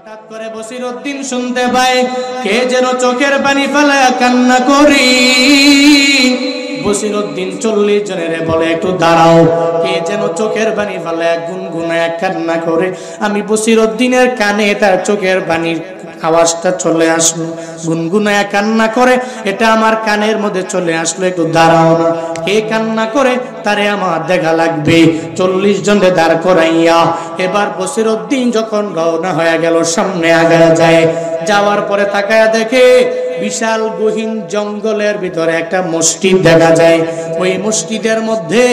হঠাৎ করে বসিরউদ্দিন শুনতে পায় কে যেন চোখের পানি ফেলে কান্না করি। বসিরউদ্দিন 40 জনের বলে একটু দাঁড়াও, কে যেন চোখের পানি ফেলে গুনগুনায় কান্না করে। আমি বসিরউদ্দিনের কানে তার চোখের পানির আওয়াজটা চলে আসলো, গুনগুনায় কান্না করে, এটা আমার কানের মধ্যে চলে আসলো, একটু দাঁড়াও না, কে কান্না করে তারে আমার দেখা লাগবে। 40 জনে দাঁড় করাইয়া এবার বসিরউদ্দিন যখন রওনা হয়ে গেল, সামনে আগায় যায়, যাওয়ার পরে তাকায়া দেখে বিশাল গহীন জঙ্গলের ভিতরে একটা মসজিদ দেখা যায়। ওই মসজিদের মধ্যে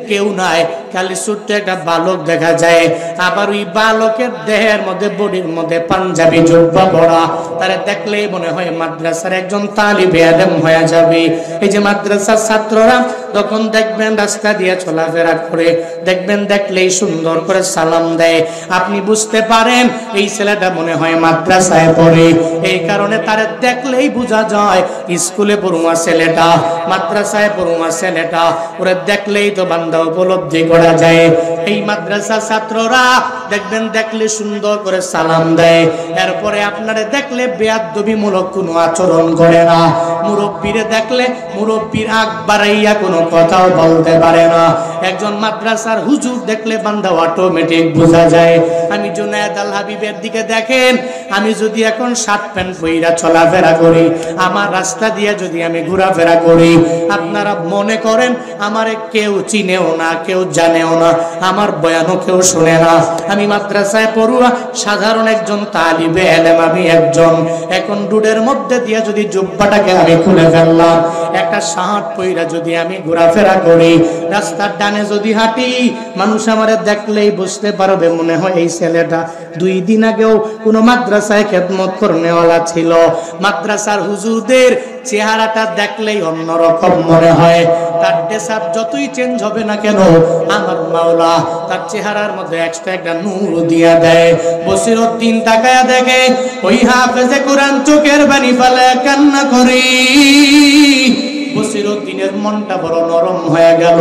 কেউ নাই, খালি ছোট্ট একটা বালক দেখা যায়। আবার ওই বালকের দেহের মধ্যে, বডির মধ্যে পাঞ্জাবি জুব্বা পরা, তারা দেখলেই মনে হয় মাদ্রাসার একজন তালিবে ইলম হয়ে যাবে। এই যে মাদ্রাসার ছাত্ররা তখন দেখবেন রাস্তা দিয়ে চলাফেরা করে, দেখবেন দেখলেই সুন্দর করে সালাম দেয়, আপনি বুঝতে পারেন এই ছেলেটা মনে হয় মাদ্রাসায় পড়ে। এই কারণে তারা দেখলেই বোঝা যায় স্কুলে পড়ুয়া ছেলেটা, মাদ্রাসায় পড়ুয়া ছেলেটা, ওরা দেখলেই তো বান্দা উপলব্ধি করা যায়। এই মাদ্রাসা ছাত্ররা দেখবেন দেখলে সুন্দর করে সালাম দেয়, এরপরে আপনারে দেখলে বেয়াদবিমূলক কোনো আচরণ করে না। মুরব্বীরে দেখলে মুরব্বীর আগ বাড়াইয়া কোনো কথাও বলতে পারে না। একজন মাদ্রাসার হুজুর দেখলে বান্দা অটোমেটিক বোঝা যায়। আমি জুনায়েদ আল হাবিবের দিকে দেখেন, আমি যদি এখন শার্ট প্যান্ট পইরা চলাফেরা করি, আমার রাস্তা দিয়ে যদি আমি ঘোরাফেরা করি, আপনারা মনে করেন আমারে কেউ চিনেও না, কেউ জানেও না, আমার বয়ানও কেউ শুনে না। আমি মাদ্রাসায় পড়ুয়া সাধারণ একজন তালিবে ইলম, আমি একজন। এখন রোডের মধ্যে দিয়ে যদি জুব্বাটাকে আমি খুলে ফেললাম, একটা শার্ট পইরা যদি আমি ঘোরাফেরা করি, রাস্তার ডানে যদি হাঁটি, মানুষ আমারে দেখলেই বুঝতে পারবে মনে হয় এই ছেলেটা 2 দিন আগেও কোনো মাদ্রাসায় খেদমত করনেওয়ালা ছিল। মাদ্রাসার হুজুরদের চেহারাটা দেখলেই অন্যরকম মনে হয়। তার ড্রেসআপ যতই চেঞ্জ হবে না কেন, আমার মাওলা তার চেহারার মধ্যে এক্সট্রা একটা নূর দিয়া দেয়। বসিরউদ্দিন তাকায়া দেখে ওই হাফেজে কোরআন চোখের পানি ফেলে কান্না করে। বসিরউদ্দিনের মনটা বড় নরম হয়ে গেল।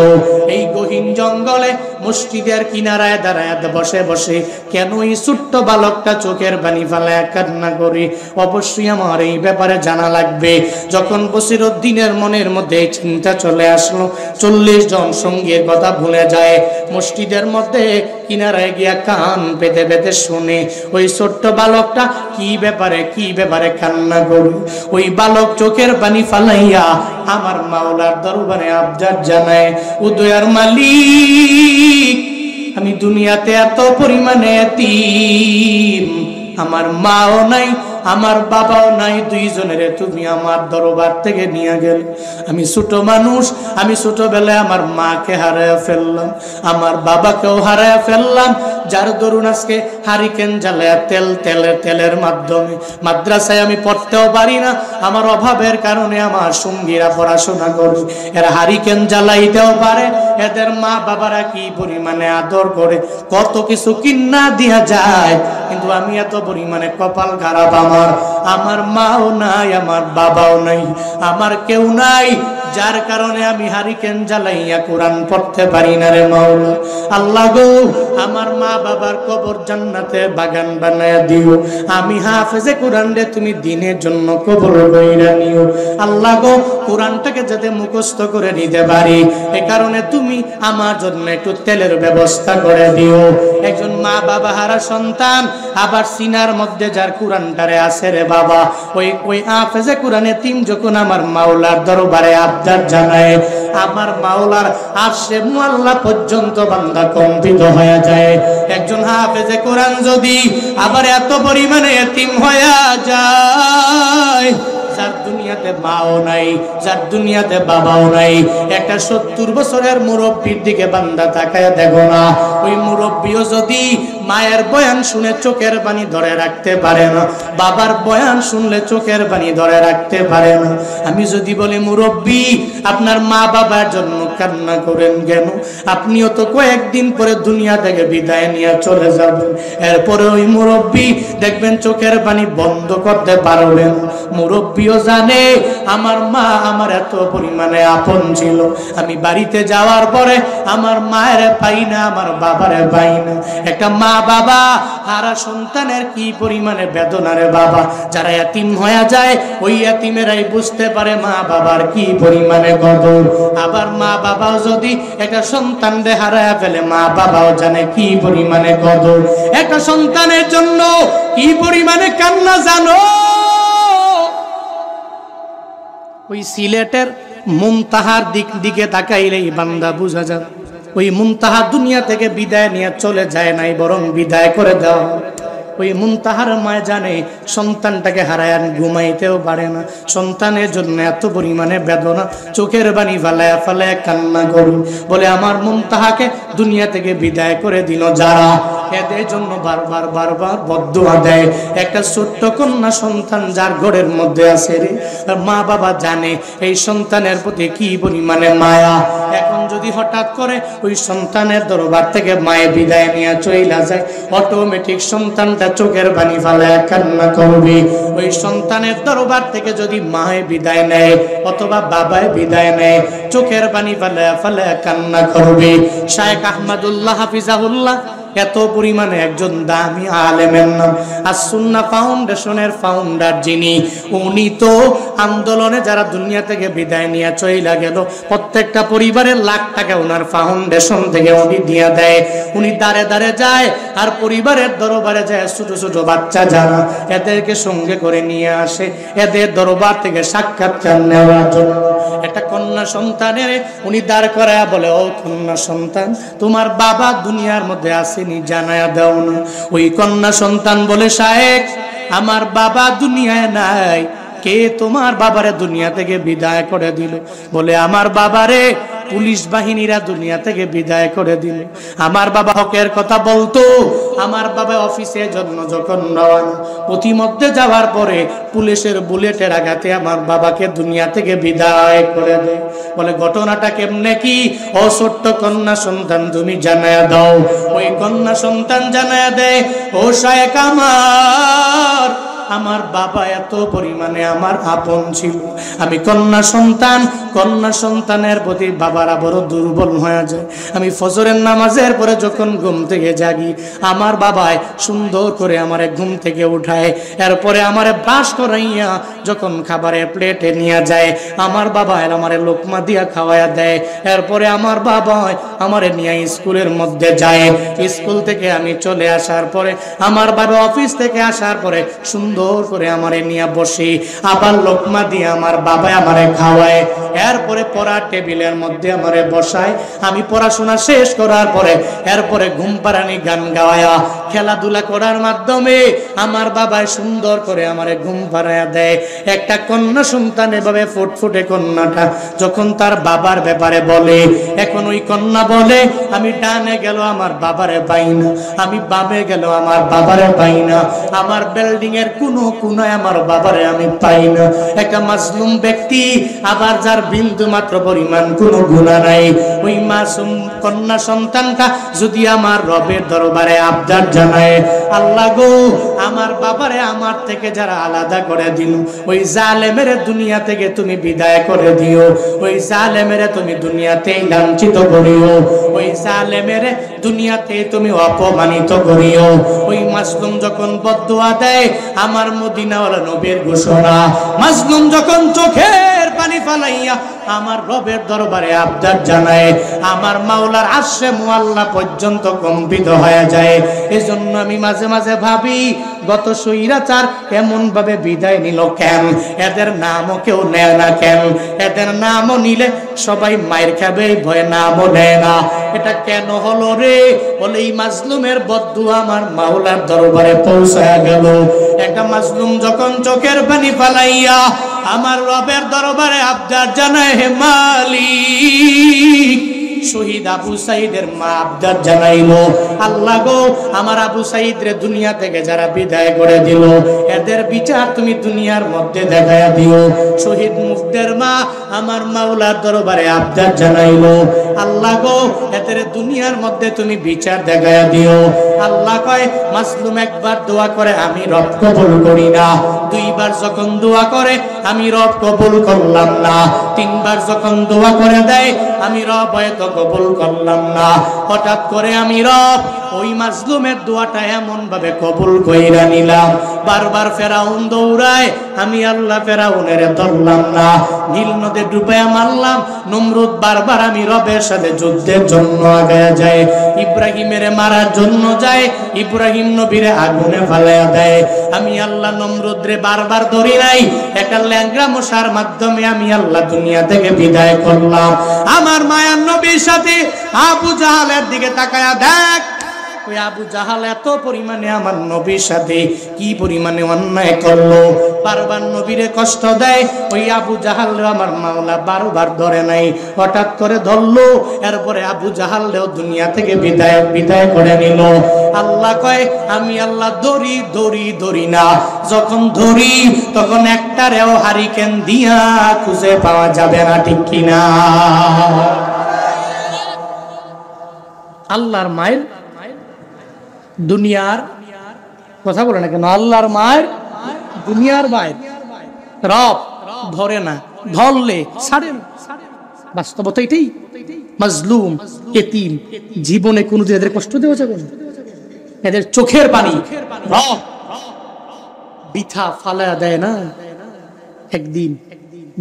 এই গহীন জঙ্গলে মসজিদের কিনারায় দাঁড়ায় বসে বসে কেন এই ছোট্ট বালকটা চোখের পানি ফেলায় কান্না করে, অবশ্যই আমার এই ব্যাপারে জানা লাগবে। যখন বসিরউদ্দিনের মনের মধ্যে এই চিন্তা চলে আসলো, 40 জন সঙ্গীর কথা ভুলে যায়, মসজিদের মধ্যে কিনারায় গিয়া কান পেতে পেতে শুনে ওই ছোট্ট বালকটা কি ব্যাপারে কান্না করে। ওই বালক চোখের পানি ফালাইয়া আমার মাওলার দরবারে আবদার জানায়, ও দয়ার মালিক, আমি দুনিয়াতে এত পরিমাণে এতিম, আমার মাও নাই, আমার বাবাও নাই, 2 জনের তুমি আমার দরবার থেকে নিয়ে গেল। আমি ছোট মানুষ, আমি ছোটবেলায় আমার মাকে হারায় ফেললাম, আমার বাবাকেও হারায় ফেললাম, যার দরুন আজকে হারিকেন জ্বালায় তেলের মাধ্যমে মাদ্রাসায় আমি পড়তেও পারি না। আমার অভাবের কারণে আমার সঙ্গীরা পড়াশোনা করে, এরা হারিকেন জ্বালাইতেও পারে, এদের মা বাবারা কি পরিমাণে আদর করে, কত কিছু কিন্না দিয়া যায়, কিন্তু আমি এত পরিমাণে কপাল খারাপ, আমার মাও নাই, আমার বাবাও নাই, আমার কেউ নাই, যার কারণে আমি হারিকেন জ্বালাইয়া কোরআন পড়তে পারি না রে মাওলা। আল্লাহ গো, আমার মা বাবার কবর জান্নাতে বাগান বানায়া দিও, আমি হাফেজে কোরআন রে তুমি দিনের জন্য কবর কইরা নিও। আল্লাহ গো, কোরআনটাকে যাতে মুখস্থ করে নিতে পারি, এই কারণে তুমি আমার জন্য একটু তেলের ব্যবস্থা করে দিও। একজন মা বাবা হারা সন্তান, আবার সিনার মধ্যে যার কোরআনটারে আছে রে বাবা, ওই হাফেজে কোরআনে তিন যখন আমার মাওলার দরবারে আবদার জানায়, আমার মাওলার আরশে মুআল্লা পর্যন্ত বান্দা কম্পিত হয়ে যায়। একজন হাফেজে কোরআন যদি আবার এত পরিমাণে এতিম হয়ে যায়, যার দুনিয়াতে মাও নাই, যার দুনিয়াতে বাবাও নাই, একটা 70 বছরের মুরব্বীর দিকে বান্দা তাকায় দেখো না, ওই মুরব্বীও যদি মায়ের বয়ান শুনে চোখের পানি ধরে রাখতে পারে না, বাবার বয়ান শুনলে চোখের পানি ধরে রাখতে পারে না। আমি যদি বলি মুরব্বী আপনার মা বাবার জন্য কান্না করেন কেন, আপনিও তো কয়েকদিন পরে দুনিয়া থেকে বিদায় নিয়ে চলে যাবেন, এরপরে ওই মুরব্বী দেখবেন চোখের পানি বন্ধ করতে পারবেন। মুরব্বীও জানে আমার মা আমার এত পরিমাণে আপন ছিল, আমি বাড়িতে যাওয়ার পরে আমার মায়ের পাই না, আমার বাবারে পাই না। একটা মা বাবা হারা সন্তানের কি পরিমাণে বেদনা রে বাবা। যারা এতিম হয়ে যায় ওই এতিমেরাই বুঝতে পারে মা বাবার কি পরিমাণে কদর। আবার মা বাবাও যদি একটা সন্তানকে হারায় ফেলে মা বাবাও জানে কি পরিমাণে কদর। একটা সন্তানের জন্য কি পরিমাণে কান্না জানো। ওই সিলেটের মুনতাহার দিকে তাকাইলেই বান্দা বুঝা যায় ওই মুনতাহা দুনিয়া থেকে বিদায় নিয়ে চলে যায় নাই, বরং বিদায় করে দেওয়া। ওই মুনতাহার মায় জানে সন্তানটাকে হারায় ঘুমাইতেও পারে না, সন্তানের জন্য এত পরিমাণে বেদনা, চোখের বাণী ফালায়া ফালায়া কান্না করি। বলে আমার মুনতাহাকে দুনিয়া থেকে বিদায় করে দিল যারা, এদের জন্য বারবার বারবার বদদুয়া দেয়। একটা ছোট্ট কন্যা সন্তান যার ঘরের মধ্যে আছে রে, মা বাবা জানে এই সন্তানের প্রতি কি পরিমাণে মায়া। এখন যদি হঠাৎ করে ওই সন্তানের দরবার থেকে মায়ে বিদায় নিয়ে চইলা যায়, অটোমেটিক সন্তানটা চোখের পানি ফালায় কান্না করবে। ওই সন্তানের দরবার থেকে যদি মায়ে বিদায় নেয় অথবা বাবায় বিদায় নেয়, চোখের পানি ফালায় ফালায় কান্না করবে। শায়েখ আহমদুল্লাহ হাফিজাহুল্লাহ এত পরিমাণে একজন দামি আলেমের নাম। আস-সুন্নাহ ফাউন্ডেশনের ফাউন্ডার যিনি, উনি তো আন্দোলনে যারা দুনিয়া থেকে বিদায় নিয়ে চইলা গেল প্রত্যেকটা পরিবারের লাখ টাকা ওনার ফাউন্ডেশন থেকে উনি দিয়া দেয়। উনি দাঁড়ে দাঁড়ে যায় আর পরিবারের দরবারে যায়, ছোট ছোট বাচ্চা যারা এদেরকে সঙ্গে করে নিয়ে আসে এদের দরবার থেকে সাক্ষাৎকার নেওয়ার জন্য। একটা কন্যা সন্তানের উনি দাঁড় করায় বলে, ও কন্যা সন্তান, তোমার বাবা দুনিয়ার মধ্যে আসেনি, জানায়া দাও না। ওই কন্যা সন্তান বলে, শায়েখ আমার বাবা দুনিয়ায় নাই। কে তোমার বাবারে দুনিয়া থেকে বিদায় করে দিল? বলে আমার বাবারে পুলিশ বাহিনীরা দুনিয়া থেকে বিদায় করে দিল। আমার বাবা হকের কথা বলতো। আমার বাবা অফিসের জন্য যখন রওনা, প্রতিমধ্যে যাওয়ার পরে পুলিশের বুলেটের আঘাতে আমার বাবাকে দুনিয়া থেকে বিদায় করে দেয়। বলে ঘটনাটা কেমনে কি? ও ছোট্ট কন্যা সন্তান তুমি জানায়া দাও। ওই কন্যা সন্তান জানায়া দেয়, ও শায়েখ আমার বাবা এত পরিমাণে আমার আপন ছিল। আমি কন্যা সন্তানের প্রতি বাবারা বড় দুর্বল হয়ে যায়। আমি ফজরের নামাজের পরে যখন ঘুম থেকে জাগি, আমার বাবাই সুন্দর করে আমারে ঘুম থেকে উঠায়, এরপরে আমারে ব্রাশ করাইয়া যখন খাবারের প্লেটে নিয়ে যায়, আমার বাবা আমারে লোকমা দিয়া খাওয়াইয়া দেয়। এরপরে আমার বাবা আমারে নিয়ে স্কুলের মধ্যে যায়। স্কুল থেকে আমি চলে আসার পরে, আমার বাবা অফিস থেকে আসার পরে সুন্দর করে আমারে নিয়ে বসে আবার লোকমা দিয়ে আমার বাবা আমারে খাওয়ায়। এরপরে পড়ার টেবিলের মধ্যে আমারে বসায়। আমি পড়াশোনা শেষ করার পরে এরপরে ঘুম পাড়ানি গান গাওয়ায়া খেলাধুলা করার মাধ্যমে আমার বাবা সুন্দর করে আমারে ঘুম পাড়ায়া দেয়। একটা কন্যা সন্তান এভাবে ফুটফুটে কন্যাটা যখন তার বাবার ব্যাপারে বলে, এখন ওই কন্যা বলে, আমি ডানে গেল আমার বাবারে পাই না, আমি বামে গেল আমার বাবারে পাই না, আমার বিল্ডিং এর কোনো কোনায় আমার বাবারে আমি পাই না। একটা মাজলুম ব্যক্তি, আবার যার বিন্দু মাত্র পরিমাণ কোনো গুনাহ নাই, ওই মাসুম কন্যা সন্তানটা যদি আমার রবের দরবারে আবদার জানায়, আল্লাহ গো আমার বাবারে আমার থেকে যারা আলাদা করে দিল, ওই জালেমের দুনিয়া থেকে তুমি বিদায় করে দিও, ওই জালেমের তুমি দুনিয়াতেই লাঞ্ছিত করিও, ওই জালেমের দুনিয়াতে তুমি অপমানিত করিও। ওই মাসলুম যখন বদদুয়া দেয়, আমার মদিনাওয়ালা নবীর ঘোষণা, মাজলুম যখন চোখের পানি ফালাইয়া আমার রবের দরবারে আবদার জানায়, আমার মাওলার আরশে মুআল্লা পর্যন্ত কম্পিত হয়ে যায়। এজন্য আমি মাঝে মাঝে ভাবি, গত স্বৈরাচার এমন ভাবে বিদায় নিল কেন? এদের নামও কেউ নেয় না কেন? এদের নামও নিলে সবাই মায়ের খাবে, ভয়ে নামও নেয় না। এটা কেন হলো রে? বলে এই মাজলুমের বদদুয়া আমার মাওলার দরবারে পৌঁছায়া গেল। একটা মাজলুম যখন চোখের পানি ফালাইয়া আমার রবের দরবারে আবদার জানায়, হে মালিক, শহীদ আবু সাইদের মা আবদার জানাইলো, আল্লাহ গো আমার আবু সাইদ রে দুনিয়া থেকে যারা বিদায় করে দিল, এদের বিচার তুমি দুনিয়ার মধ্যে দেখায়া দিও। শহীদ মুফদের মা আমার মাওলার দরবারে আবদার জানাইলো, আল্লাহ গো এদের দুনিয়ার মধ্যে তুমি বিচার দেখায়া দিও। আল্লাহ কয় মাজলুম একবার দোয়া করে আমি রব কবুল করি না, দুইবার যখন দোয়া করে আমি রব কবুল করলাম না, তিনবার যখন দোয়া করে দেয় আমি রব হয়তো কবুল করলাম না। হঠাৎ করে আমি রব ওই মাজলুমের দোয়াটা এমন ভাবে কবুল কইরা নিলাম, বারবার ফেরাউন দৌড়ায়, আমি আল্লাহ ফেরাউনের ধরলাম না, নীল নদে ডুবাইয়া মারলাম। নমরুদ বারবার আমি রবের সাথে যুদ্ধের জন্য আগে যায়, ইব্রাহিমের মারার জন্য যায়, ইব্রাহিম নবীরে আগুনে ফালাইয়া দেয়। আমি আল্লাহ নমরুদরে বারবার ধরি নাই, একটা ল্যাংড়া মশার মাধ্যমে আমি আল্লাহ দুনিয়া থেকে বিদায় করলাম। আমার মায়ার নবীর সাথে আবু জাহালের দিকে তাকায়া দেখ, ওই আবু জাহাল এত পরিমাণে আমার নবীর সাথে কি পরিমাণে অন্যায় করলো, বারবার নবীরে কষ্ট দেয়। ওই আবু জাহাল আমার মাওলা বারবার ধরে নাই, হঠাৎ করে ধরলো, এরপরে আবু জাহালও দুনিয়া থেকে বিদায় করে নিল। আল্লাহ কয় আমি আল্লাহ ধরি ধরি ধরি না, যখন ধরি তখন একটারেও হারিকেন দিয়া খুঁজে পাওয়া যাবে না, ঠিক কিনা? আল্লাহর মায়ের দুনিয়ার কথা বলে না কেন, আল্লাহর মায়ের দুনিয়ার মায়ের রব ধরে না, ধরলে ছাড়ে না। বাস্তবতা এটাই। মাজলুম এতিম জীবনে কোনোদিন এদের কষ্ট দেওয়া যাবে না, এদের চোখের পানি রব বৃথা ফালায়া দেয় না। একদিন,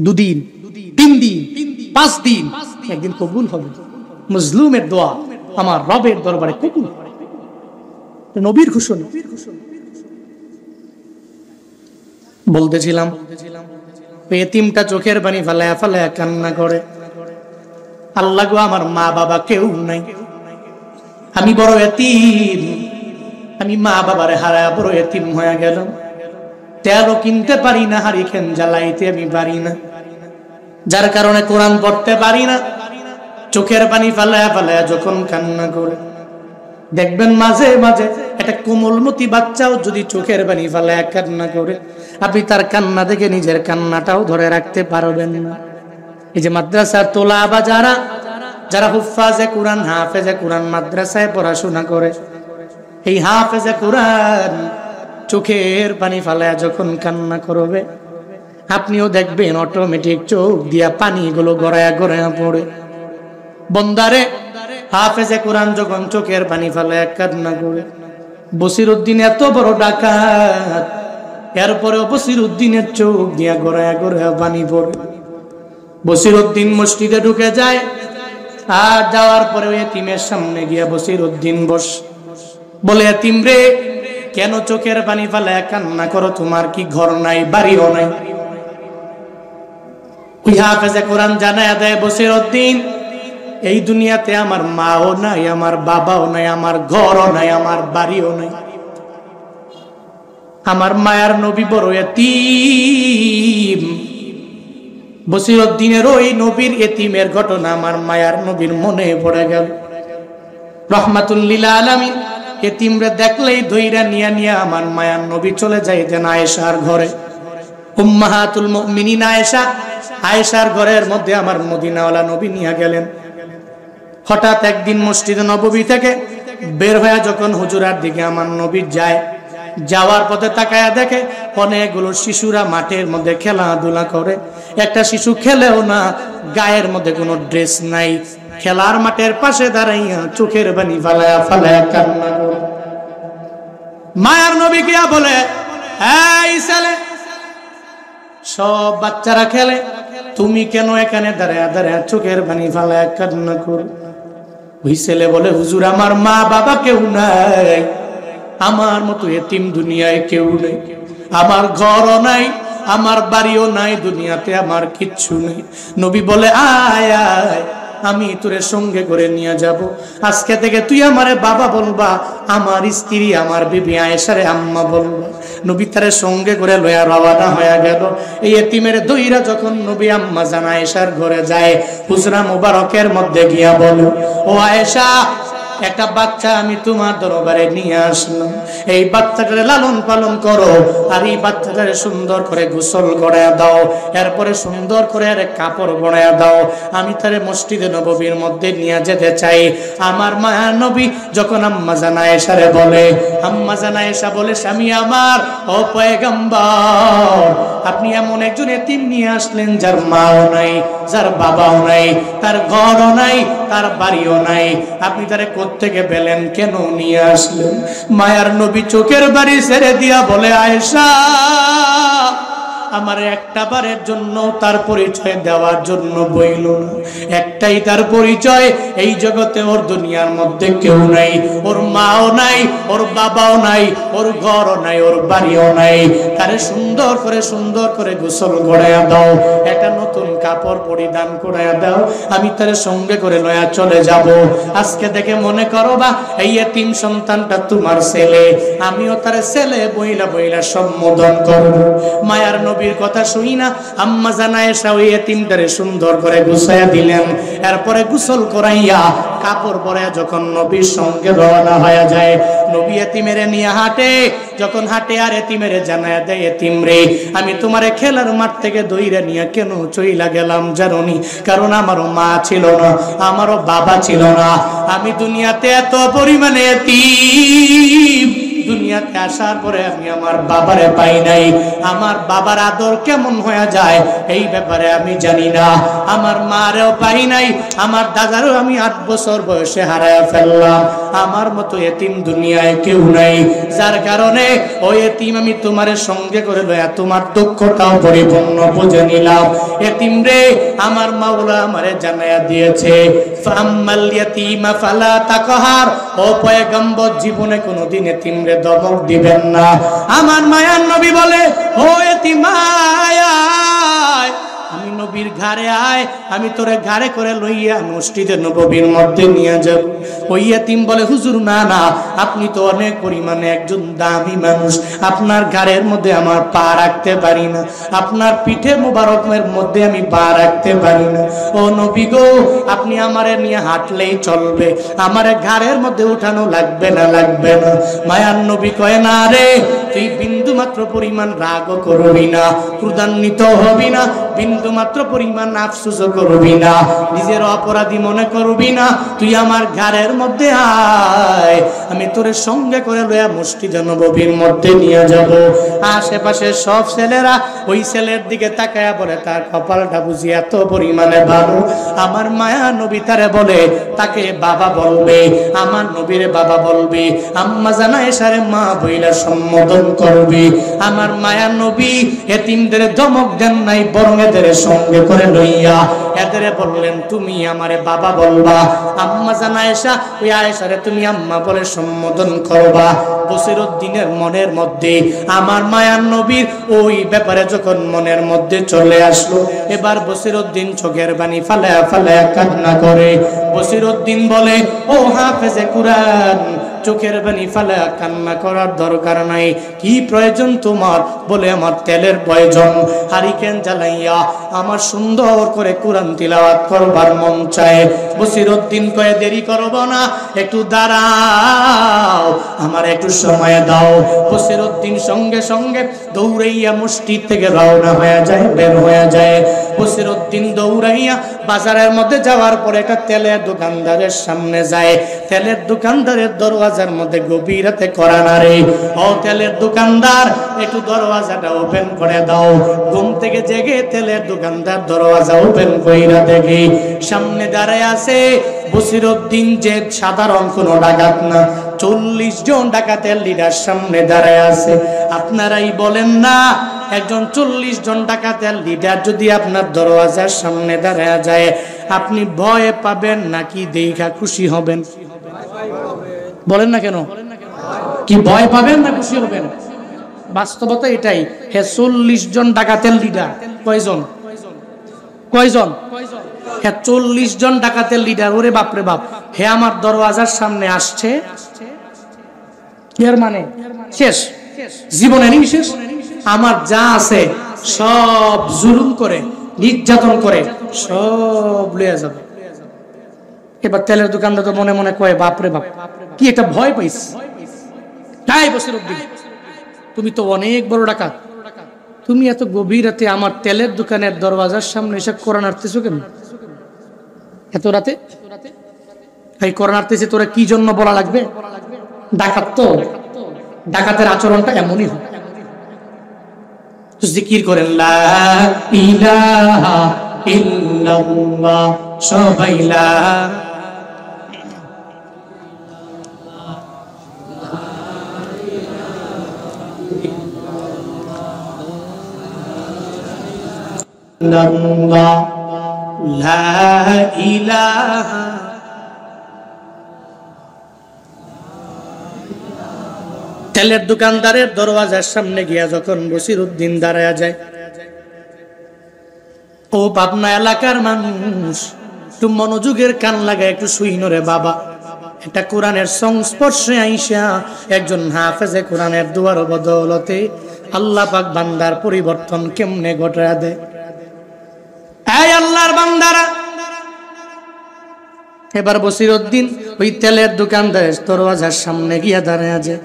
দুদিন, 3 দিন, 5 দিন, একদিন কবুল হবে। মাজলুমের দোয়া আমার রবের দরবারে কবুল, নবীর ঘোষণা। বলতেছিলাম এতিমটা চোখের পানি ফালায়া ফালায়া কান্না করে, আল্লাহ গো আমার মা বাবা কেউ নাই, আমি বড় এতিম, আমি মা বাবারে হারায়া বড় এতিম হয়ে গেলাম, তেলও কিনতে পারি না, হারিকেন জ্বালাইতে আমি পারি না, যার কারণে কোরআন পড়তে পারি না। চোখের পানি ফালায়া ফালায়া যখন কান্না করে, দেখবেন মাঝে মাঝে একটা কোমলমতি বাচ্চাও যদি চোখের পানি ফালায়া কান্না করে, আপনি তার কান্না দেখে নিজের কান্নাটাও ধরে রাখতে পারবেন না। এই যে মাদ্রাসার তোলা বা যারা হুফাজে কোরআন, হাফেজে কোরআন মাদ্রাসায় পড়াশোনা করে, এই হাফেজে কোরআন চোখের পানি ফালায়া যখন কান্না করবে, আপনিও দেখবেন অটোমেটিক চোখ দিয়া পানিগুলো গড়ায়া গড়ায়া পড়ে। বন্দারে হাফেজে কোরআন যখন চোখের পানি ফালায়া কান্না করে, বসিরউদ্দিন এত বড় ডাকাত, এরপরেও বসিরউদ্দিনের চোখ দিয়া গড়ায়া গড়ায়া পানি পড়ে। বসিরউদ্দিন মসজিদে ঢুকে যায়, আর যাওয়ার পরে ওই এতিমের সামনে গিয়া বসিরউদ্দিন বলে, এতিম রে কেন চোখের পানি ফালায়া কান্না করো, তোমার কি ঘর নাই, বাড়িও নাই? ওই হাফেজে কোরআন জানায়া দেয়, বসিরউদ্দিন এই দুনিয়াতে আমার মাও নাই, আমার বাবাও নাই, আমার ঘরও নাই, আমার বাড়িও নাই, আমার মায়ার নবী বড় এতিম। বসিরউদ্দিনের ওই নবীর এতিমের ঘটনা আমার মায়ার নবীর মনে পড়ে গেল। রহমাতুল লিল আলামিন এতিমরে দেখলেই ধইরা নিয়া নিয়া আমার মায়ার নবী চলে যাইতেন আয়েশার ঘরে। উম্মাহাতুল মুমিনিন আয়েশার ঘরের মধ্যে আমার মদিনাওয়ালা নবী নিয়ে গেলেন। হঠাৎ একদিন মসজিদে নববী থেকে বের হয়ে যখন হুজুরার দিকে আমার নবী যায়, যাওয়ার পথে তাকায়া দেখে অনেকগুলো শিশুরা মাঠের মধ্যে খেলাধুলা করে। একটা শিশু খেলেও না, গায়ের মধ্যে কোনো ড্রেস নাই, খেলার মাঠের পাশে দাঁড়াইয়া চোখের পানি ফালায়া ফালায়া কান্না করে। মায়ার নবী গিয়া বলে, এই ছেলে, সব বাচ্চারা খেলে, তুমি কেন এখানে দাঁড়ায়া দাঁড়ায়া চোখের পানি ফালায়া কান্না করো? ওই ছেলে বলে, হুজুর আমার মা বাবা কেউ নাই, আমার মতো এতিম দুনিয়ায় কেউ নেই, আমার ঘরও নাই, আমার বাড়িও নাই, দুনিয়াতে আমার কিচ্ছু নেই। নবী বলে, আয় আয়, আমি তোরে সঙ্গে করে নিয়ে যাব। আজকে থেকে তুই আমারে বাবা বলবা, আমার স্ত্রী আমার বিবি আয়েশারে আম্মা বলবা। নবী তারে সঙ্গে করে লয়া রওনা হয়ে গেল। এই এতিমের দইরা যখন নবী আম্মা জান আয়েশার ঘরে যায়, হুজরা মুবারকের মধ্যে গিয়া বলো, ও আয়েশা, একটা বাচ্চা আমি তোমার দরবারে নিয়ে আসলাম, এই বাচ্চাটারে লালন পালন করো, আর এই বাচ্চাটারে সুন্দর করে গোসল করায় দাও, এরপরে সুন্দর করে আর কাপড় পরায় দাও, আমি তারে মসজিদে নববীর মধ্যে নিয়ে যেতে চাই। আমার মায়া নবী যখন আম্মা জান আয়েশারে বলে, আম্মা জান আয়েশা বলে, স্বামী আমার, ও পয়গম্বর, আপনি এমন একজন এতিম নিয়ে আসলেন যার মাও নাই, যার বাবাও নাই, তার ঘরও নাই, তার বাড়িও নাই, আপনি তারে কোত্থেকে পেলেন, কেন নিয়ে আসলেন? মায়ার নবী চোখের বাড়ি ছেড়ে দিয়া বলে, আয়েশা, আমার একটা বারের জন্য তার পরিচয় দেওয়ার জন্য বইল না, একটাই তার পরিচয়, এই জগতে ওর দুনিয়ার মধ্যে কেউ নাই, ওর মাও নাই, ওর বাবাও নাই, ওর ঘরও নাই, ওর বাড়িও নাই, তারে সুন্দর করে গোসল করাইয়া দাও, একটা নতুন কাপড় পরিধান করাইয়া দাও, আমি তারে সঙ্গে করে লয়া চলে যাব। আজকে দেখে মনে করো বা এই এতিম সন্তানটা তোমার ছেলে, আমিও তার ছেলে বইলা বইলা সম্বোধন করব। মায়ার নবীর কথা শুনি না আম্মা জান আয়েশা ওই এতিমটারে সুন্দর করে গুছাইয়া দিলেন, এরপরে গোসল করাইয়া কাপড় পরাইয়া যখন নবীর সঙ্গে রওনা হয়ে যায়, নবী এতিমেরে নিয়ে হাঁটে, যখন হাঁটে আর এতিমেরে জানায়া দেয়, এতিম রে, আমি তোমারে খেলার মাঠ থেকে দইরা নিয়ে কেন চইলা গেলাম জানোনি? কারণ আমারও মা ছিল না, আমারও বাবা ছিল না, আমি দুনিয়াতে এত পরিমাণে এতিম, দুনিয়াতে আসার পরে আমি আমার বাবারে পাই নাই, আমার বাবার আদর কেমন হয়ে যায় এই ব্যাপারে আমি জানি না, আমার মারেও পাই নাই, আমার দাদারও আমি 8 বছর বয়সে হারায় ফেললাম, আমার মতো এতিম দুনিয়ায় কেউ নাই, যার কারণে ওই এতিম আমি তোমার সঙ্গে করে লয়া তোমার দুঃখটাও পরিপূর্ণ বুঝে নিলাম। এতিম রে, আমার মাওলা আমারে জানায়া দিয়েছে, ফাম্মাল ইয়াতীমা ফালা তাকহার, ও পয়গম্বর জীবনে কোনোদিন এতিম রে দমক দিবেন না। আমার মায়ার নবী বলে, ও এতিম আয়, আমি নবীর ঘাড়ে আয়, আমি তোরে ঘাড়ে করে লইয়া মসজিদে নববীর মধ্যে নিয়ে যাব। ওই এতিম বলে, হুজুর না না, আপনি তো অনেক পরিমাণে একজন দামি মানুষ, আপনার ঘাড়ের মধ্যে আমার পা রাখতে পারি না, আপনার পিঠে মোবারকের মধ্যে আমি পা রাখতে পারি না, ও নবী গো, আপনি আমারে নিয়ে হাঁটলেই চলবে, আমারে ঘাড়ের মধ্যে উঠানো লাগবে না, লাগবে না। মায়ার নবী কয়, না রে, তুই বিন্দু মাত্র পরিমাণ রাগও করবি না, ক্রোধান্বিত হবি না, বিন্দু মাত্র পরিমাণ আফসোস করবি না, নিজের অপরাধী মনে করবি না, তুই আমার ঘরের মধ্যে আয়, আমি তোর সঙ্গে করে লয়া মসজিদে নববীর মধ্যে নিয়ে যাব। আশেপাশে সব ছেলেরা ওই ছেলের দিকে তাকায়া বলে, তার কপালটা বুঝি এত পরিমাণে ভালো। আমার মায়া নবী তারে বলে, তাকে বাবা বলবে, আমার নবীরে বাবা বলবে, আম্মা জান আয়েশারে মা বইলা সম্বোধন করবে। আমার মায়া নবী এতিমদের ধমক দেন নাই, বরং এদের সঙ্গে করে লইয়া এদের বললেন, তুমি আমারে বাবা বলবা, আম্মা জান আয়েশা ওই আয়েশারে তুমি আম্মা বলে সম্বোধন করবা। বসিরউদ্দিনের মনের মধ্যে আমার মায়ার নবীর ওই ব্যাপারে যখন মনের মধ্যে চলে আসলো, এবার বসিরউদ্দিন চোখের পানি ফালায়া ফালায়া কান্না করে। বসিরউদ্দিন বলে, ও হাফেজে কুরআন, চোখের পানি ফালায়া কান্না করার দরকার নাই, কি প্রয়োজন তোমার? বলে, আমার তেলের প্রয়োজন, হারিকেন জ্বালাইয়া আমার সুন্দর করে কুরআন তিলাওয়াত করবার মন চায়। বসিরউদ্দিন কয়ে, দেরি করব না, একটু দাঁড়াও, আমার একটু সময় দাও। বসিরউদ্দিন সঙ্গে সঙ্গে দৌড়াইয়া মসজিদ থেকে রওনা হয়ে যায়, বের হয়ে যায়। বসিরউদ্দিন দৌড়াইয়া বাজারের মধ্যে যাওয়ার পরে একটা তেলের দোকানদারের সামনে যায়। তেলের দোকানদারের দরওয়াজার মধ্যে গভীর রাতে করা নারে, ও তেলের দোকানদার, একটু দরওয়াজাটা ওপেন করে দাও। ঘুম থেকে জেগে তেলের দোকানদার দরওয়াজা ওপেন কইরা দেখে সামনে দাঁড়ায় আছে বসিরউদ্দিন, যে সাধারণ কোনো ডাকাত না, 40 জন ডাকাতের লিডার সামনে দাঁড়ায় আছে। আপনারাই বলেন না, একজন 40 জন ডাকাতের লিডার যদি আপনার দরওয়াজার সামনে দাঁড়ায় যায়, আপনি ভয় পাবেন নাকি দেখা খুশি হবেন? বলেন না কেন? কি ভয় পাবেন না খুশি হবেন? বাস্তবতা এটাই। হে 40 জন ডাকাতের লিডার, কয়জন? কয়জন? হ্যাঁ 40 জন ডাকাতের লিডার। ওরে বাপরে বাপ, হে আমার দরওয়াজার সামনে আসছে, এর মানে শেষ, জীবনেরই শেষ। আমার যা আছে সব জুলুম করে, নির্যাতন করে সব লইয়া যাবে। এবার তেলের দোকানদার তো মনে মনে কয় বাপরে বাপ, কি একটা ভয় পাইছি। তাই বসিরউদ্দিন, তুমি তো অনেক বড় ডাকাত, তুমি এত গভীর রাতে আমার তেলের দোকানের দরওয়াজার সামনে এসে কোরআন আনতেছো কেন? এত রাতে এই কোরআন আনতেছে তোরা কি জন্য বলা লাগবে? ডাকাত তো, ডাকাতের আচরণটা এমনই হয়। জিকির করেন লা ইলাহা ইল্লাল্লাহ, সবাই লা ইল্লাল্লাহ, লা ইলাহা। তেলের দোকানদারের দরওয়াজার সামনে গিয়া যখন বসিরউদ্দিন দাঁড়ায়া যায়, ও পাবনা এলাকার মানুষ একটু মনোযোগের কান লাগায় একটু শুইনো রে বাবা। এটা কোরআনের সংস্পর্শে আইসা একজন হাফেজে কোরআনের দুয়ার বদৌলতে আল্লাহ পাক বান্দার পরিবর্তন কেমনে ঘটায়া দেয়। এই আল্লাহর বান্দারা, এবার বসিরউদ্দিন ওই তেলের দোকানদারের দরওয়াজার সামনে গিয়া দাঁড়ায়া যায়।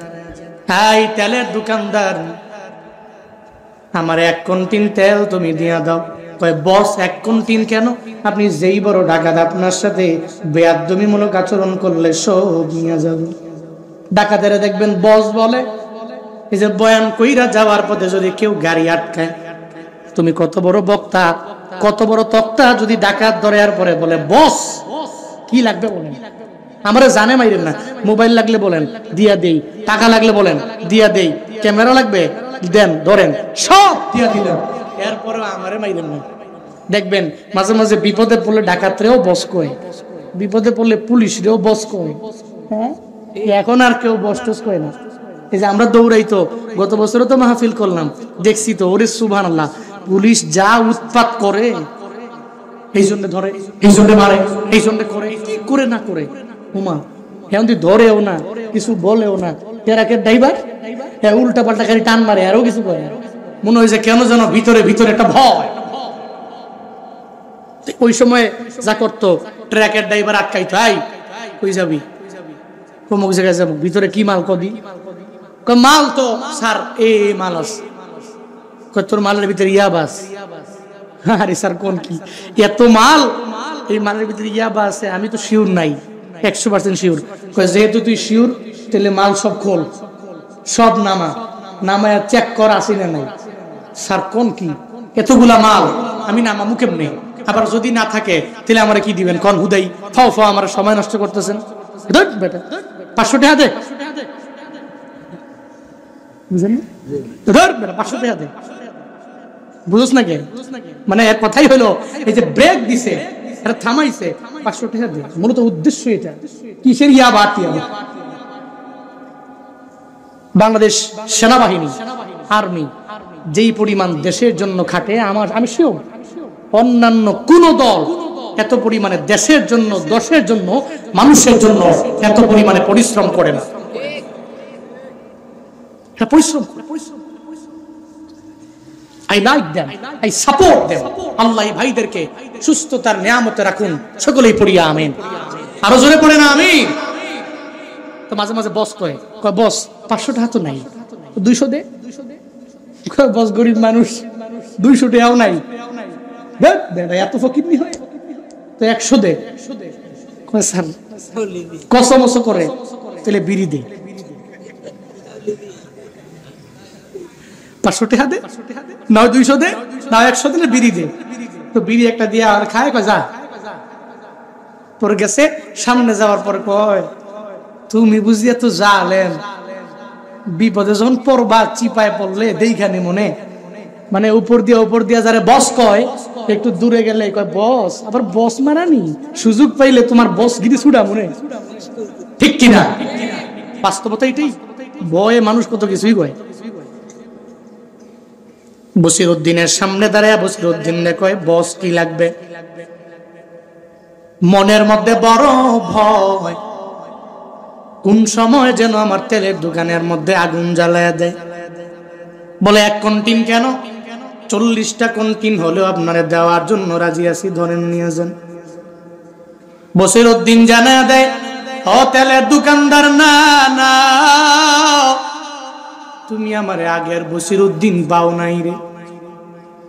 এই তেলের দোকানদার, আমার 1 কুইন্টাল তেল তুমি দিয়া দাও। কয় বস 1 কুইন্টাল কেন? আপনি যেই বড় ডাকাত, আপনার সাথে বেয়াদবিমূলক আচরণ করলে সব নিয়ে যাবে। ডাকাতেরা দেখবেন বস বলে, এই যে বয়ান কইরা যাওয়ার পথে যদি কেউ গাড়ি আটকায়, তুমি কত বড় বক্তা, কত বড় তক্তা, যদি ডাকাত ধরে আর পরে বলে বস কি লাগবে বলেন, আমরা জানে মাইরেন না, মোবাইল লাগলে বলেন দিয়া দেই, টাকা লাগলে বলেন দিয়া দেই, ক্যামেরা লাগবে দেন, ধরেন, সব দিয়া দিলেন, এরপরেও আমারে মাইরেন না। দেখবেন মাঝে মাঝে বিপদে পড়লে ডাকাতরেও বস কয়, বিপদে পড়লে পুলিশরেও বস কয়। হ্যাঁ, এখন আর কেউ বস টস কয় না। এই যে আমরা দৌড়াই তো, গত বছরও তো মাহফিল করলাম, দেখছি তো, ওরে সুবহানাল্লাহ, পুলিশ যা উৎপাত করে, এই জন্য ধরে, এই জন্য মারে, এই জন্য করে, কি করে না করে হুমা, এখন তুই ধরেও না, কিছু বলেও না, ট্রাকের ড্রাইভার উল্টা পাল্টা গাড়ি টান মারে, আরো কিছু করে, মনে হয় যে কেন যেন ভিতরে ভিতরে একটা ভয়। ওই সময় যা করতো, ট্রাকের ড্রাইভার আটকাইতো, আই কই যাবি, অমুক জায়গায় যাবো, ভিতরে কি মাল কদি, মাল তো স্যার এই মাল আছে, তোর মালের ভিতরে ইয়াবাস। আরে স্যার কোন কি এত মাল, এই মালের ভিতরে ইয়াবা আছে, আমি তো শিওর নাই, 100% শিওর। যেহেতু তুই শিওর, তাহলে মাল সব খোল, সব নামা, নামায় চেক কর আসি না নাই। স্যার কোন কি এতগুলা মাল, আমি নামামু কেমনে, আবার যদি না থাকে তাহলে আমার কি দিবেন, কোন হুদাই ফাও ফাও আমার সময় নষ্ট করতেছেন, বেটা 500 টাকা দে, বুঝলেন, ধর বেটা 500 টাকা দে, বুঝছ না কে, মানে এর কথাই হলো এই যে ব্রেক দিছে, এটা থামাইছে, 500 টাকা দে, মূলত উদ্দেশ্য এটা কিসের ইয়াবা। বাংলাদেশ সেনাবাহিনী, আর্মি যেই পরিমাণ দেশের জন্য খাটে, আমি শিওর অন্যান্য কোন দল এত পরিমাণে দেশের জন্য, দশের জন্য, মানুষের জন্য এত পরিমাণে পরিশ্রম করে না। পরিশ্রম I like them, I support them. আল্লাহ এই ভাইদেরকে সুস্থতার নিয়ামতে রাখুন, সকলেই পড়িয়া আমিন। আরো জোরে পড়ে না আমিন। তো মাঝে মাঝে বস কয় বস 500 টাকা তো নাই, 200 দে, বস গরিব মানুষ, 200 টাকাও নাই, এত ফকিরনি হয় তো 100 দে, স্যার কসমস করে, তাহলে বিড়ি দে, 500 টাকা দে, নয় 200 দে, না 100 দিলে বিড়ি দে। তো বিড়ি একটা দিয়ে আর খায়, কয় যা। তোর গেছে, সামনে যাওয়ার পর কয় তুমি বুঝিয়া তো জালেন, বিপদে যখন পড়বা, চিপায় পড়লে দেইখানি মনে, মানে উপর দিয়া যারে বস কয়, একটু দূরে গেলে কয় বস, আবার বস মারানি, সুযোগ পাইলে তোমার বস গিরি ছুড়া মনে, ঠিক কিনা? বাস্তবতা এটাই, ভয়ে মানুষ কত কিছুই কয়। বসিরউদ্দিনের সামনে দাঁড়ায় বসিরউদ্দিন কয় বস কি লাগবে? মনের মধ্যে বড় ভয়, কোন সময় যেন আমার তেলের দোকানের মধ্যে আগুন জ্বালায়া দেয়। বলে 1 কুইন্টাল কেন, 40টা কুইন্টাল হলেও আপনারা দেওয়ার জন্য রাজি আছি, ধরেন নিয়ে যান। বসিরউদ্দিন জানা দেয়, ও তেলের দোকানদার, না না, তুমি আমার আগের বসিরউদ্দিন পাও নাই রে।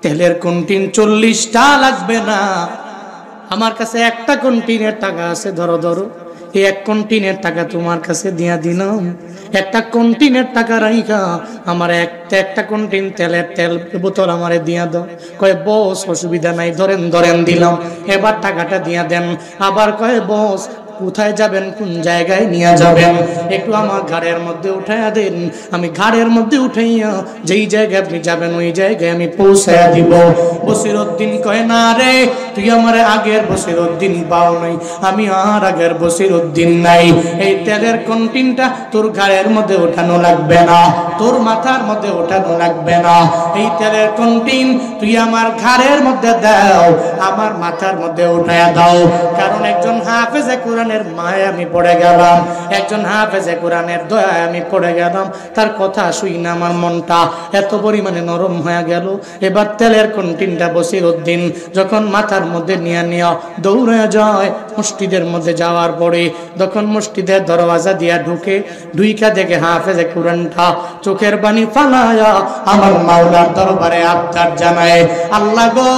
তেলের কন্টিন 40টা লাগবে না, আমার কাছে একটা কন্টিনের টাকা আছে, ধরো ধরো, এই 1 কন্টিনের টাকা তোমার কাছে দিয়া দিলাম। একটা কন্টিনের টাকা রাইখা আমার একটা কন্টিন তেল বোতল আমারে দিয়া দাও। কয় বস অসুবিধা নাই, ধরেন ধরেন দিলাম, এবার টাকাটা দিয়া দেন। আবার কয় বস কোথায় যাবেন, কোন জায়গায় নিয়ে যাবেন, একটু আমার ঘাড়ের মধ্যে উঠাইয়া দেন। আমি ঘাড়ের মধ্যে উঠাইয়া যেই জায়গায় আপনি যাবেন ওই জায়গায় আমি পৌঁছাইয়া দিব। বসিরউদ্দিন কয়, না রে, তুই আমার আগের বসিরউদ্দিন পাও নাই, আমি আর আগের বসিরউদ্দিন নাই। এই তেলের কন্টিনটা তোর ঘাড়ের মধ্যে ওঠানো লাগবে না, তোর মাথার মধ্যে ওঠানো লাগবে না। এই তেলের কন্টিন তুই আমার ঘাড়ের মধ্যে দাও, আমার মাথার মধ্যে উঠাইয়া দাও। কারণ একজন হাফেজে কোরআনের মায় আমি পড়ে গেলাম, একজন হাফেজে কোরআনের দয়ায় আমি পড়ে গেলাম। তার কথা শুই না আমার মনটা এত পরিমাণে নরম হয়ে গেল। এবার তেলের কন্টিনটা বসিরউদ্দিন যখন মাথার মধ্যে নিয়ে দৌড়ে যায়, মসজিদের মধ্যে যাওয়ার পরে যখন মসজিদের দরওয়াজা দিয়া ঢুইকা দেখে হাফেজে কোরআনটা চোখের পানি ফালায়া আমার মাওলার দরবারে আবদার জানায়, আল্লাহ গো,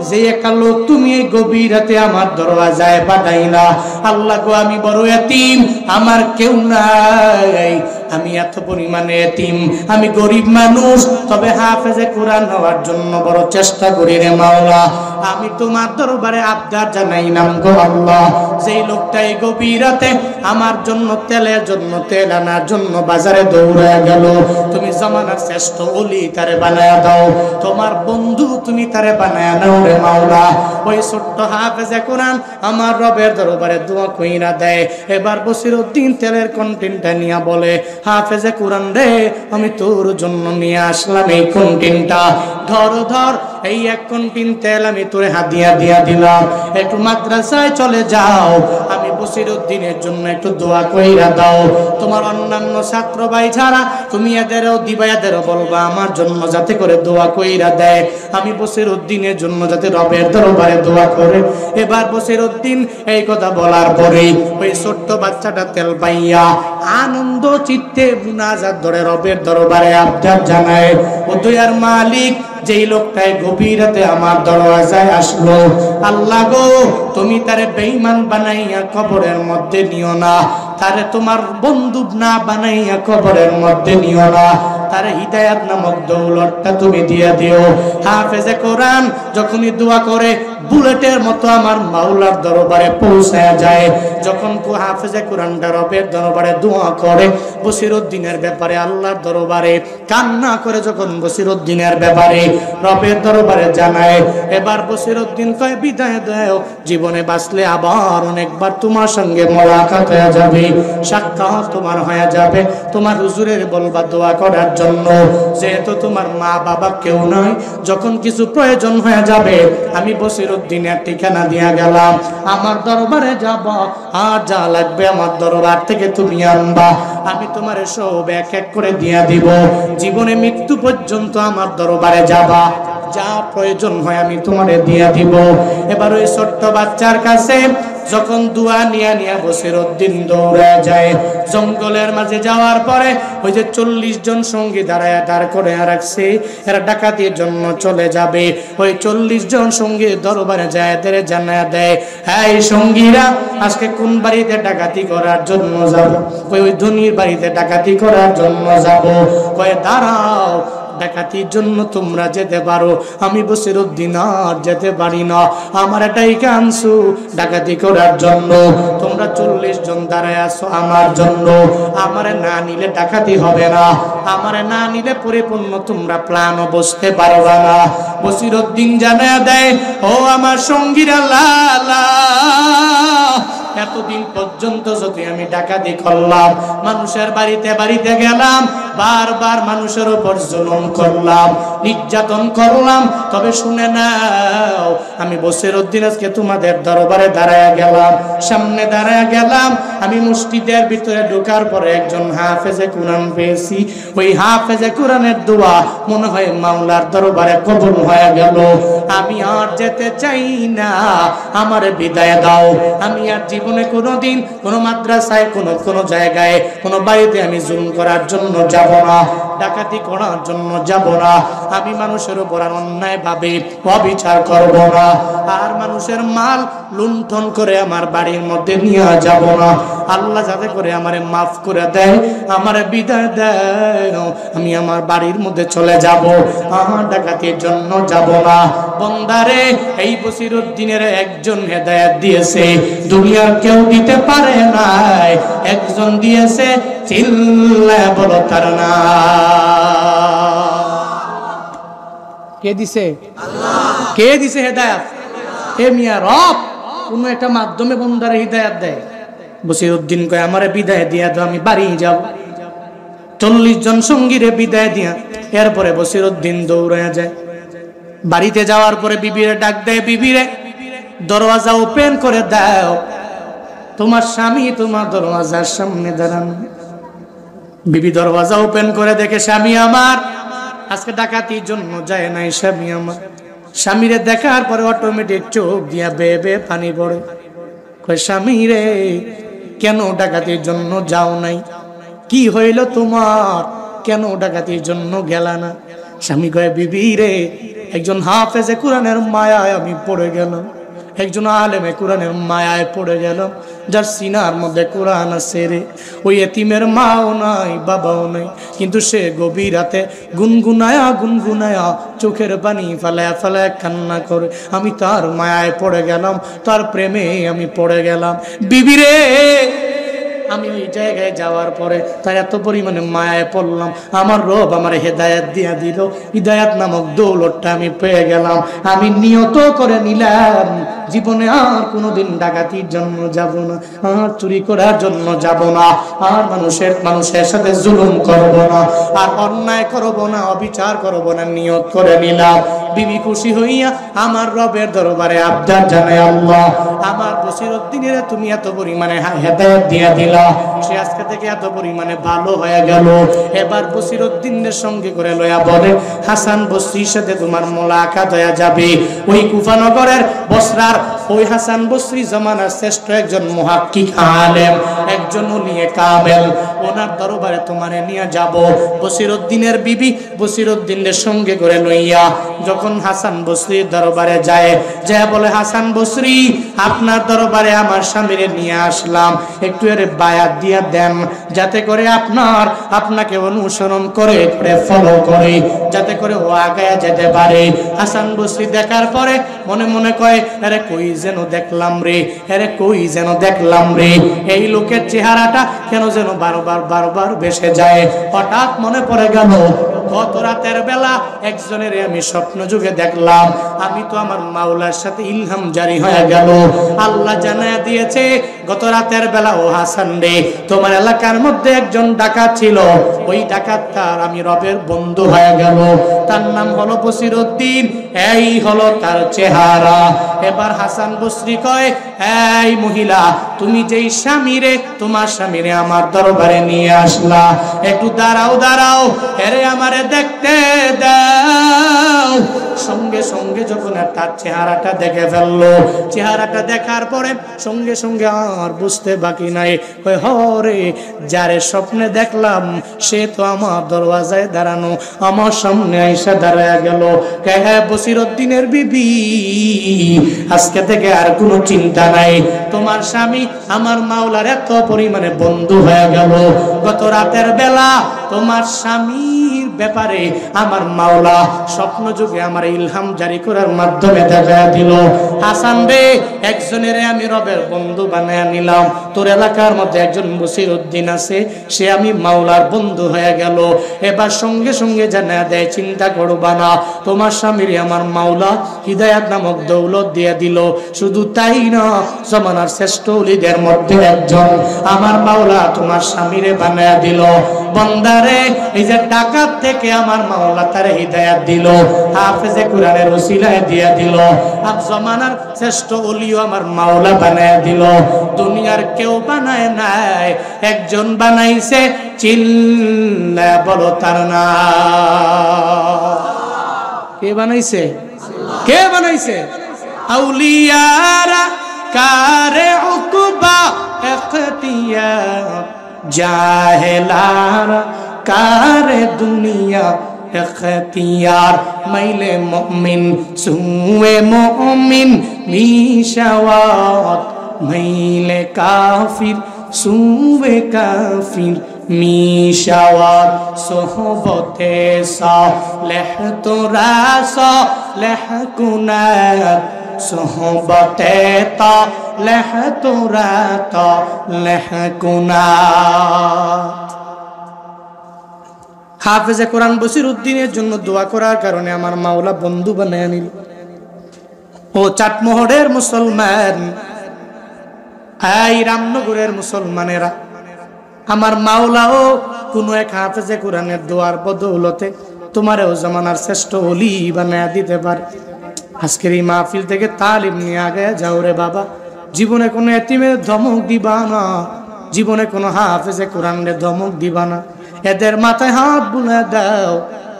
যে একা লোক তুমি এই গভীর রাতে আমার দরওয়াজায় পাঠাইলা, আল্লাহ গো, আমি বড় এতিম, আমার কেউ নাই, আমি এত পরিমাণে এতিম, আমি গরিব মানুষ, তবে হাফেজে কোরআন হওয়ার জন্য বড় চেষ্টা করি রে মাওলা। আমি তোমার দরবারে আবদার জানাইলাম গো আল্লাহ, যেই লোকটা এই গভীর রাতে আমার জন্য তেলের জন্য তেল আনার জন্য বাজারে দৌড়ে গেল, তুমি জামানার শ্রেষ্ঠ ওলি তারে বানায়া দাও, তোমার বন্ধু তুমি তারে বানায়া নাও রে মাওলা। ওই ছোট্ট হাফেজে কোরআন আমার রবের দরবারে দোয়া কইরা দেয়। এবার বসিরউদ্দিন তেলের কন্টিনটা নিয়ে বলে, হাফেজে কোরআন রে, আমি তোর জন্য নিয়ে আসলাম এই কন্টিনটা, ধর ধর, এই 1 কন্টিন তেল আমি তোরে হাদিয়া দিয়া দিলাম, একটু মাদ্রাসায় চলে যাও, আমি বসিরউদ্দিনের জন্য একটু দোয়া কইরা দাও। তোমার অন্যান্য ছাত্র ভাই ছাড়া তুমি এদেরও দিবা, এদেরও বলবা আমার জন্য যাতে করে দোয়া কইরা দেয়, আমি বসিরউদ্দিনের জন্য যাতে রবের দরবারে দোয়া করে। এবার বসিরউদ্দিন এই কথা বলার পরে ওই ছোট্ট বাচ্চাটা তেল পাইয়া আনন্দ চিত্তে মুনাজাত ধরে রবের দরবারে আবদার জানায়, ও দয়ার মালিক, যেই লোকটাই গভীর রাতে আমার দরওয়াজায় আসলো, আল্লাহ গো, তুমি তারে বেঈমান বানাইয়া কবরের মধ্যে নিও না, তারে তোমার বন্ধু না বানাইয়া কবরের মধ্যে নিও না, তার হিদায়াত নামক দৌলতটা তুমি দিয়ে দিও। হাফেজে কোরআন যখনই দোয়া করে বুলেটের মতো আমার মাওলার দরবারে পৌঁছায় যায়। যখন হাফেজে কোরআনটা রবের দরবারে দোয়া করে বসিরউদ্দিনের ব্যাপারে, আল্লাহর দরবারে কান্না করে যখন বসিরউদ্দিনের ব্যাপারে রবের দরবারে জানায়, এবার বসিরউদ্দিন কয়, বিদায় দাও, জীবনে বাঁচলে আবার অনেকবার তোমার সঙ্গে মোলাকাত হয়ে যাবে, সাক্ষাৎ তোমার হয়ে যাবে, তোমার হুজুরের বলবা দোয়া করার জন্য, যেহেতু তোমার মা বাবা কেউ নয়, যখন কিছু প্রয়োজন হয়ে যাবে আমি বসিরউদ্দিনের ঠিকানা দিয়া গেলাম, আমার দরবারে যাব, আর যা লাগবে আমার দরবার থেকে তুমি আনবা, আমি তোমার সব এক এক করে দিয়া দিব, জীবনে মৃত্যু পর্যন্ত আমার দরবারে যাবা, যা প্রয়োজন হয় আমি তোমারে দিয়া দিব। এবার ওই ছোট্ট বাচ্চার কাছে যখন দোয়া নিয়া নিয়া বসিরউদ্দিন দৌড়ে যায়, জঙ্গলের মাঝে যাওয়ার পরে ওই যে 40 জন সঙ্গী দাঁড় করে রাখছে, এরা ডাকাতির জন্য চলে যাবে, ওই 40 জন সঙ্গী দরবারে যায়, এদের জানায়া দেয়, এই সঙ্গীরা, আজকে কোন বাড়িতে ডাকাতি করার জন্য যাব? ওই ধনীর বাড়িতে ডাকাতি করার জন্য যাব। কয়ে দাঁড়াও, ডাকাতির জন্য তোমরা যেতে পারো, আমি বসিরউদ্দিন আর যেতে পারি না, আমার এটাই কানসু ডাকাতি করার জন্য, তোমরা 40 জন দাঁড়ায় আছো আমার জন্য, আমারে না নিলে ডাকাতি হবে না, আমারে না নিলে পরিপূর্ণ তোমরা প্ল্যানও বসতে পারবা না। বসিরউদ্দিন জানায়া দেয়, ও আমার সঙ্গীরা, লালা, এতদিন পর্যন্ত যদি আমি ডাকাতি করলাম, মানুষের বাড়িতে বাড়িতে গেলাম, বারবার মানুষের উপর জুলুম করলাম, নির্যাতন করলাম, তবে শুনে নাও, আমি বসিরউদ্দিন আজকে তোমাদের দরবারে দাঁড়ায় গেলাম, সামনে দাঁড়ায় গেলাম, আমি মসজিদের ভিতরে ঢোকার পরে একজন হাফেজে কোরআন পেয়েছি। ওই হাফেজে কোরআনের দোয়া মনে হয় মাওলার দরবারে কবুল হয়ে গেল। আমি আর যেতে চাই না, আমার বিদায় দাও। আমি আর জীবনে কোনোদিন কোনো মাদ্রাসায়, কোনো জায়গায়, কোনো বাড়িতে আমি জুলুম করার জন্য যাব না, ডাকাতি করার জন্য যাব না। আমি মানুষের উপর আর অন্যায় ভাবে অবিচার করব না, আর মানুষের মাল লুণ্ঠন করে আমার বাড়ির মধ্যে নিয়ে যাব না। আল্লাহ যাতে করে আমারে মাফ করে দেয়, আমারে বিদায় দেয়, আমি আমার বাড়ির মধ্যে চলে যাব, আমার ডাকাতির জন্য যাব না। বন্দারে, এই বসিরউদ্দিনের একজন হেদায়েত দিয়েছে, দুনিয়ার কেউ দিতে পারে নাই, একজন দিয়েছে, চিল্লায় বলো তার না। কে দিছে? আল্লাহ। কে দিছে হেদায়েত? হে মিয়া, রব কোন একটা মাধ্যমে বন্দারে হিদায়াত দেয়। বসিরউদ্দিন কয় আমারে বিদায় দিয়া দাও, আমি বাড়ি যাব। 40 জন সঙ্গীরে বিদায় দিয়া এরপরে বসিরউদ্দিন দৌড়ায়া যায়। বাড়িতে যাওয়ার পরে বিবিরে ডাক দেয়, বিবিরে দরওয়াজা ওপেন করে দাও, তোমার স্বামী তোমার দরওয়াজার সামনে দাঁড়ানো। বিবি দরওয়াজা ওপেন করে দেখে স্বামী আমার আজকে ডাকাতির জন্য যায় নাই। স্বামী আমার, স্বামীরে দেখার পরে অটোমেটিক চোখ দিয়া বেয়ে বেয়ে পানি পড়ে। কয় স্বামী রে, কেন ডাকাতির জন্য যাও নাই? কি হইল তোমার? কেন ডাকাতির জন্য গেলা না? স্বামী কয় বিবি রে, একজন হাফেজে কোরআনের মায়ায় আমি পড়ে গেলাম, একজন আলেমে কোরআনের মায়ায় পড়ে গেলাম, যার সিনার মধ্যে কোরআন আছে রে। ওই এতিমের মাও নাই, বাবাও নাই, কিন্তু সে গভীর রাতে গুনগুনায়া গুনগুনায়া চোখের পানি ফালায় ফালায় কান্না করে। আমি তার মায়ায় পড়ে গেলাম, তার প্রেমে আমি পড়ে গেলাম। বিবি রে, আমি ওই জায়গায় যাওয়ার পরে তাই এত পরিমাণে মায়ায় পড়লাম, আমার রব আমার হেদায়েত দিয়া দিল, হিদায়াত নামক দৌলতটা আমি পেয়ে গেলাম। আমি নিয়ত করে নিলাম জীবনে আর কোনোদিন ডাকাতির জন্য যাব না, আর চুরি করার জন্য যাব না, আর মানুষের সাথে জুলুম করব না, আর অন্যায় করব না, অবিচার করব না, নিয়ত করে নিলাম। বিবি খুশি হইয়া আমার রবের দরবারে আবদার জানায়, আল্লাহ আমার বসিরউদ্দিনের তুমি এত পরিমাণে হেদায়েত দিয়া দিলা, সে আজকে থেকে এত পরিমাণে ভালো হয়ে গেল। এবার বসিরউদ্দিনের সঙ্গে করে লয়া বলে, হাসান বসরির সাথে তোমার মোলাকাত হয়ে যাবে। ওই কুফানগরের বসরার ওই হাসান বসরি জামানার শ্রেষ্ঠ একজন মুহাক্কিক আলেম, একজন ওলিয়ে কামেল, ওনার দরবারে তোমারে নিয়ে যাব। বসিরউদ্দিনের বিবি বসিরউদ্দিনের সঙ্গে করে লইয়া যখন হাসান বসরির দরবারে যায়, বলে হাসান বসরি, আপনার দরবারে আমার স্বামীরে নিয়ে আসলাম, একটু এর বায়াত দিয়া দেন, যাতে করে আপনাকে অনুসরণ করে ফলো করে, যাতে করে ও আগায় যেতে পারে। হাসান বসরি দেখার পরে মনে মনে কয়, আরে কই যেন দেখলাম রে, আরে কই যেন দেখলাম রে, এই লোকের চেহারাটা কেন যেন বারবার ভেসে যায়। হঠাৎ মনে পড়ে গেল, গত রাতের বেলা একজনের আমি স্বপ্ন যুগে দেখলাম, আমি তো আমার মাওলার সাথে ইলহাম জারি হয়ে গেল, আল্লাহ জানায়া দিয়েছে গত রাতের বেলা ও হাসান রে, তোমার এলাকার মধ্যে একজন ডাকাত ছিল, ওই ডাকাতটার আমি রবের বন্ধু হয়ে গেল, তার নাম হলো বসিরউদ্দিন, এই হলো তার চেহারা। এবার হাসান বসরি কয়, এই মহিলা, তুমি যেই স্বামীরে, তোমার স্বামীরে আমার দরবারে নিয়ে আসলা, একটু দাঁড়াও, এরে আমারে দেখতে দাও। সঙ্গে সঙ্গে যখন তার চেহারাটা দেখে ফেললো, চেহারাটা দেখার পরে সঙ্গে সঙ্গে আর বুঝতে বাকি নাই, হরে যারে স্বপ্নে দেখলাম সে তো আমার দরওয়াজায় দাঁড়ানো, আমার সামনে আইসা দাঁড়ায় গেল। হ্যাঁ বসিরউদ্দিনের বিবি, আজকে থেকে আর কোনো চিন্তা নাই, তোমার স্বামী আমার মাওলার এত পরিমাণে বন্ধু হয়ে গেল। গত রাতের বেলা তোমার স্বামীর ব্যাপারে আমার মাওলা স্বপ্ন যুগে আমার ইলহাম জারি করার মাধ্যমে মাধ্যমে দেখা দিল, হাসান রে একজনের আমি রবের বন্ধু বানায় নিলাম, তোর এলাকার মধ্যে একজন বসিরউদ্দিন আছে, সে আমি মাওলার বন্ধু হয়ে গেল। এবার সঙ্গে সঙ্গে জানা দেয়, চিন্তা করবা না, তোমার স্বামীর আমার মাওলা হিদায়াত নামক দৌলত দিয়ে দিল। শুধু তাই না, জমানার শ্রেষ্ঠ ওলিদের মধ্যে একজন আমার মাওলা তোমার স্বামীরে বানায় দিল। বান্দারে এই যে ডাকাত থেকে আমার মাওলা তারে হিদায়াত দিল, হাফেজে কোরআনের ওসিলায় দিয়ে দিল, আর জমানার শ্রেষ্ঠ ওলিও আমার মাওলা বানায় দিল। দুনিয়ার কেউ বানায় নাই, একজন বানাইছে, চিল্লা বলো তার না। কে বানাইছে? কে বানাইছে? আউলিয়ারা কারে উকবা ইখতিয়ার, জাহেলারা কারে দুনিয়া ইখতিয়ার। মাইলে মুমিন সুয়ে মুমিন মিশাওয়াত, মাইলে কাফির সুয়ে কাফির মিশাওয়াত। সোহবতে সালেহ তোরা সালেহ কুনাত, সোহবতে তালেহ তোরা তালেহ কুনাত। হাফেজে কোরআন বসিরউদ্দিনের জন্য দোয়া করার কারণে আমার মাওলা বন্ধু বানায় নিল। ও চাটমোহরের মুসলমান, এই রামনগরের মুসলমানেরা, আমার মাওলাও কোনো এক হাফেজে কোরআনের দোয়ার বদৌলতে তোমারও জামানার শ্রেষ্ঠ ওলি বানায় দিতে পারে। আজকের এই মাহফিল থেকে তালিম নিয়ে আগে যাও রে বাবা। জীবনে কোনো এতিমের ধমক দিবা না, জীবনে কোনো হাফেজে কোরআনের ধমক দিবা না। এদের মাথায় হাত বুলে দাও,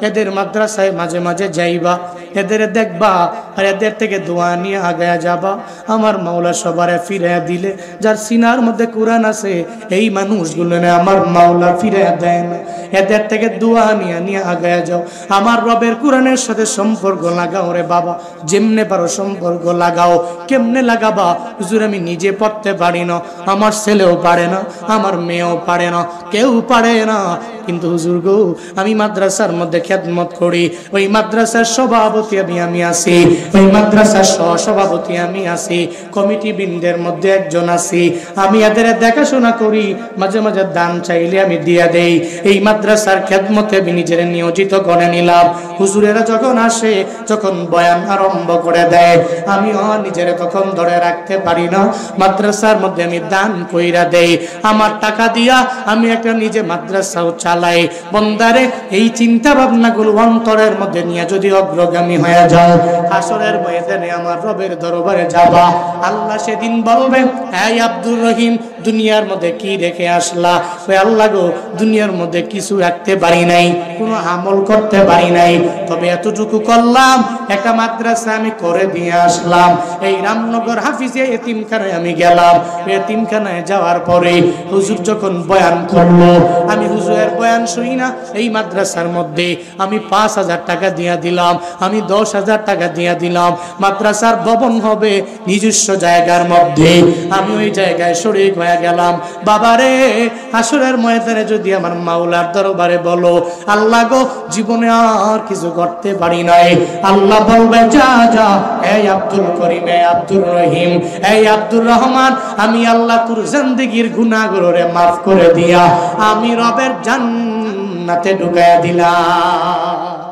এদের মাদ্রাসায় মাঝে মাঝে যাইবা, এদের দেখবা, আর এদের থেকে দোয়া নিয়ে আগায়া যাবা। আমার মাওলা সবারে ফিরে দিলে, যার সিনার মধ্যে কোরআন আছে, এই মানুষগুলো আমার মাওলা ফিরে দেয় না। এদের থেকে দোয়া নিয়ে নিয়ে আগায়া যাও। আমার রবের কোরআনের সাথে সম্পর্ক লাগাও রে বাবা, যেমনে পারো সম্পর্ক লাগাও। কেমনে লাগাবা? হুজুর আমি নিজে পড়তে পারি না, আমার ছেলেও পারে না, আমার মেয়েও পারে না, কেউ পারে না, কিন্তু হুজুর গো আমি মাদ্রাসার মধ্যে খেদমত করি, ওই মাদ্রাসার সভাপতি আমি আছি, ওই মাদ্রাসার সহসভাপতি আমি আছি, কমিটি বৃন্দের মধ্যে একজন আছি, আমি এদের দেখাশোনা করি, মাঝে মাঝে দান চাইলে আমি দিয়া দেই। এই মাদ্রাসার খেদমতে আমি নিজের নিয়োজিত করে নিলাম। হুজুরেরা যখন আসে, যখন বয়ান আরম্ভ করে দেয়, আমি নিজের তখন ধরে রাখতে পারি না, মাদ্রাসার মধ্যে আমি দান কইরা দেই। আমার টাকা দিয়া আমি একটা নিজে মাদ্রাসাও চালাই। বন্দারে এই চিন্তা ভাবনাগুলো অন্তরের মধ্যে নিয়ে যদি অগ্রগামী হয়ে যাও, হাসরের ময়দানে আমার রবের দরবারে যাবা। আল্লাহ সেদিন বলবে, এই আব্দুর রহিম দুনিয়ার মধ্যে কি রেখে আসলা? ওই আল্লাহ গো দুনিয়ার মধ্যে কিছু রাখতে পারি নাই, কোনো আমল করতে পারি নাই, তবে এতটুকু করলাম, একটা মাদ্রাসা আমি করে দিয়ে আসলাম। এই রামনগর হাফিজে এতিমখানায় আমি গেলাম। এতিমখানায় যাওয়ার পরে হুজুর যখন বয়ান করলো, আমি হুজুরের বয়ান শুনি না, এই মাদ্রাসার মধ্যে আমি 5,000 টাকা দিয়া দিলাম, আমি 10,000 টাকা দিয়া দিলাম। মাদ্রাসার ভবন হবে নিজস্ব জায়গার মধ্যে, আমি ওই জায়গায় শরীক হয়ে গেলাম। বাবারে হাসরের ময়দানে যদি আমার মাওলার দরবারে বলো, আল্লাহ গো জীবনে আর কিছু করতে পারি নাই, আল্লাহ বলবে, যা যা এই আব্দুল করিম, এই আব্দুর রহিম, এই আব্দুর রহমান, আমি আল্লাহ তোর জিন্দেগীর গুনাহগুলোরে মাফ করে দিয়া আমি রবের জান্নাতে ঢুকাইয়া দিলাম।